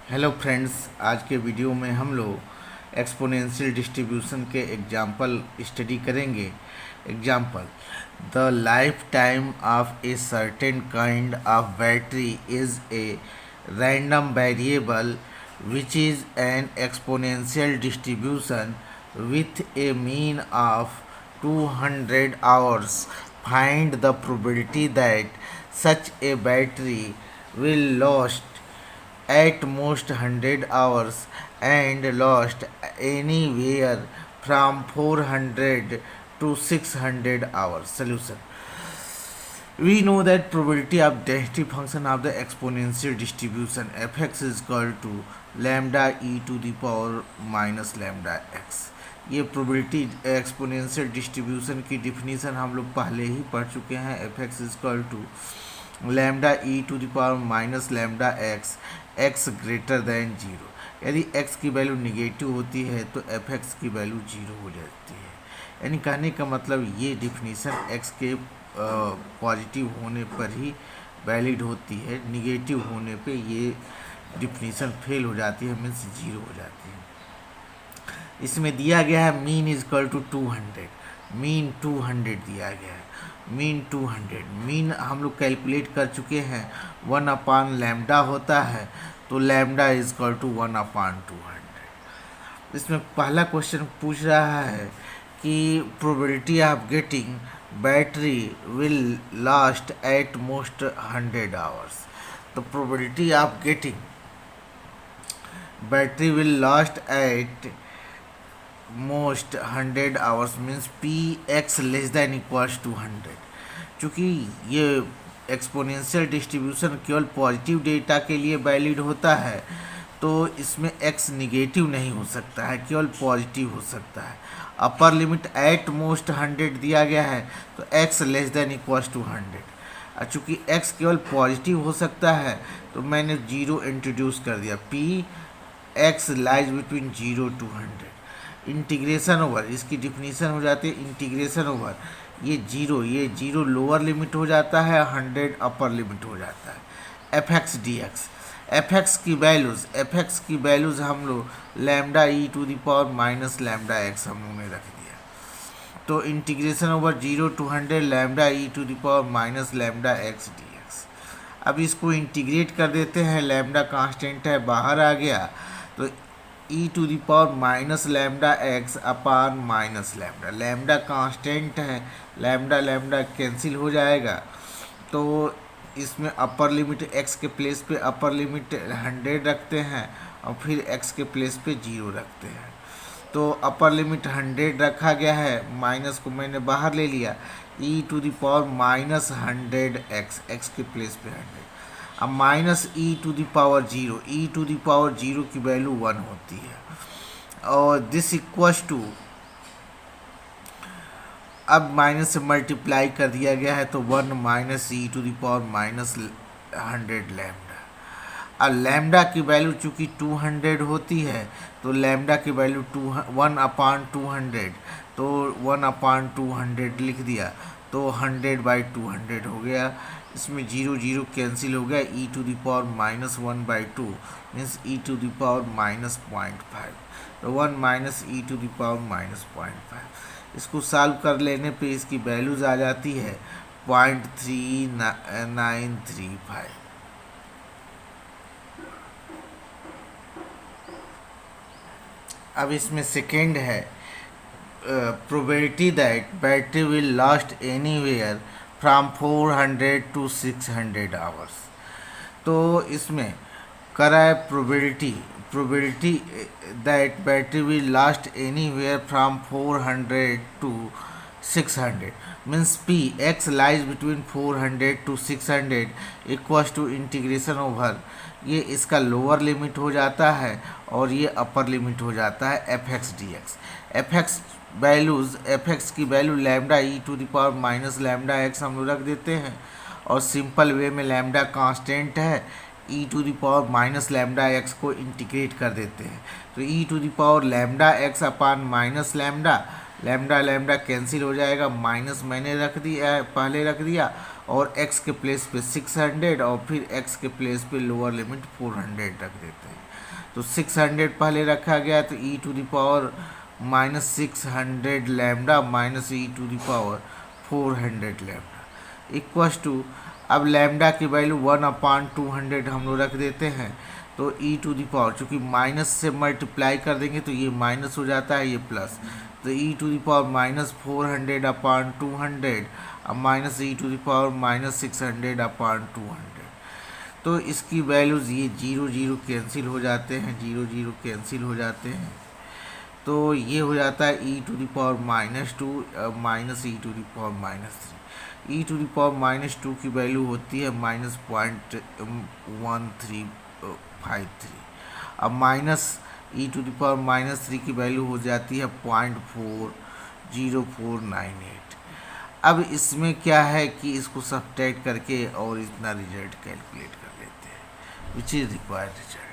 Hello friends, आज के video में हम लोग एक्सपोनेंशियल डिस्ट्रीब्यूशन के एग्जाम्पल स्टडी करेंगे। Example: the life time of a certain kind of battery is a random variable which is an exponential distribution with a mean of 200 hours. Find the probability that such a battery will last at most 100 hours and last anywhere from 400 to 600 hours. Solution: we know that probability of density function of the exponential distribution fx is equal to lambda e to the power minus lambda x। ये probability exponential distribution की definition हम लोग पहले ही पढ़ चुके हैं। F x is equal to lambda E to the power minus lambda x, x greater than zero. यदि एक्स की वैल्यू निगेटिव होती है तो एफ एक्स की वैल्यू जीरो हो जाती है। यानी कहने का मतलब ये डिफिनीशन एक्स के पॉजिटिव होने पर ही वैलिड होती है, निगेटिव होने पे ये डिफिनीशन फेल हो जाती है, मीन्स जीरो हो जाती है। इसमें दिया गया है mean is equal to 200, mean 200 दिया गया है। मीन 200, मीन हम लोग कैलकुलेट कर चुके हैं, 1 लैम्डा होता है, तो लैम्डा इज इक्वल टू 1/200। इसमें पहला क्वेश्चन पूछ रहा है कि probability of getting battery will last at most 100 hours. तो probability of getting battery will last at most 100 hours means P X less than equals to 100। चूँकि ये एक्सपोनेंशियल डिस्ट्रीब्यूशन केवल पॉजिटिव डेटा के लिए वैलिड होता है, तो इसमें x निगेटिव नहीं हो सकता है, केवल पॉजिटिव हो सकता है। अपर लिमिट एट मोस्ट 100 दिया गया है, तो x less than equals to 100। चूँकि x केवल पॉजिटिव हो सकता है, तो मैंने जीरो इंट्रोड्यूस कर दिया। p x lies between 0 to 100। Integration over, इसकी डिफिनीशन हो जाती है इंटीग्रेशन ओवर, ये जीरो लोअर लिमिट हो जाता है, 100 अपर लिमिट हो जाता है। F x D x, F x की वैल्यूज़ हम लोग lambda E to the power minus lambda x हम लोगों ने रख दिया। तो integration over 0 to 100 lambda E to the power minus lambda x D x. अब इसको इंटीग्रेट कर देते हैं, लैम्डा कांस्टेंट है बाहर आ गया, तो E to the power minus lambda X upon minus lambda, lambda constant है, लैम्डा कैंसिल हो जाएगा। तो इसमें अपर लिमिट x के प्लेस पे अपर लिमिट 100 रखते हैं और फिर x के प्लेस पे 0 रखते हैं। तो अपर लिमिट 100 रखा गया है, माइनस को मैंने बाहर ले लिया, e to the power minus 100x, x के प्लेस पे 100। अब minus E to the power 0, e to the power 0 की वैल्यू 1 होती है, और दिस इक्वल्स टू, अब माइनस से मल्टीप्लाई कर दिया गया है, तो 1 minus E to the power minus 100 lambda. अब लैम्डा की वैल्यू चूँकि 200 होती है, तो लैम्डा की वैल्यू 1/200, तो 1/200 लिख दिया, तो 100/200 हो गया। इसमें 0 कैंसिल हो गया, E to the power minus 1/2 means E to the power minus 0.5, तो 1 minus E to the power minus 0.5। इसको सॉल्व कर लेने पे इसकी वैल्यूज आ जाती है 0.3935। अब इसमें सेकेंड है probability that battery will last anywhere from 400 to 600 hours. तो इसमें करा है probability that battery will last anywhere from 400 to 600 means P x lies between 400 to 600 equals to integration over, ये इसका लोअर लिमिट हो जाता है और ये अपर लिमिट हो जाता है F x D x. F x की value lambda E to the power minus lambda x हम लोग रख देते हैं, और सिंपल वे में लैम्डा कांस्टेंट है, E to the power minus lambda X को इंटीग्रेट कर देते हैं, तो E to the power lambda X upon minus lambda cancel हो जाएगा, माइनस मैंने रख दिया पहले रख दिया, और x के प्लेस पे 600 और फिर x के प्लेस पे लोअर लिमिट 400 रख देते हैं। तो 600 पहले रखा गया तो e to the power -600 lambda minus e to the power 400 lambda equals to, अब लैम्डा की वैल्यू 1/200 हम लोग रख देते हैं। तो e टू दी पावर, चूँकि माइनस से मल्टीप्लाई कर देंगे तो ये माइनस हो जाता है, ये प्लस, तो e टू दी पावर -400/200 अब minus e to the power -600/200। तो इसकी वैल्यूज़ ये 0 0 कैंसिल हो जाते हैं, 0 0 कैंसिल हो जाते हैं। तो ये हो जाता है e to the power -2 minus e to the power -3। e to the power -2 की वैल्यू होती है -0.1353। अब minus e to the power -3 की वैल्यू हो जाती है 0.40498। अब इसमें क्या है कि इसको सब्ट्रैक्ट करके और इतना रिजल्ट कैलकुलेट कर लेते हैं, विच इज़ रिक्वायर्ड रिजल्ट।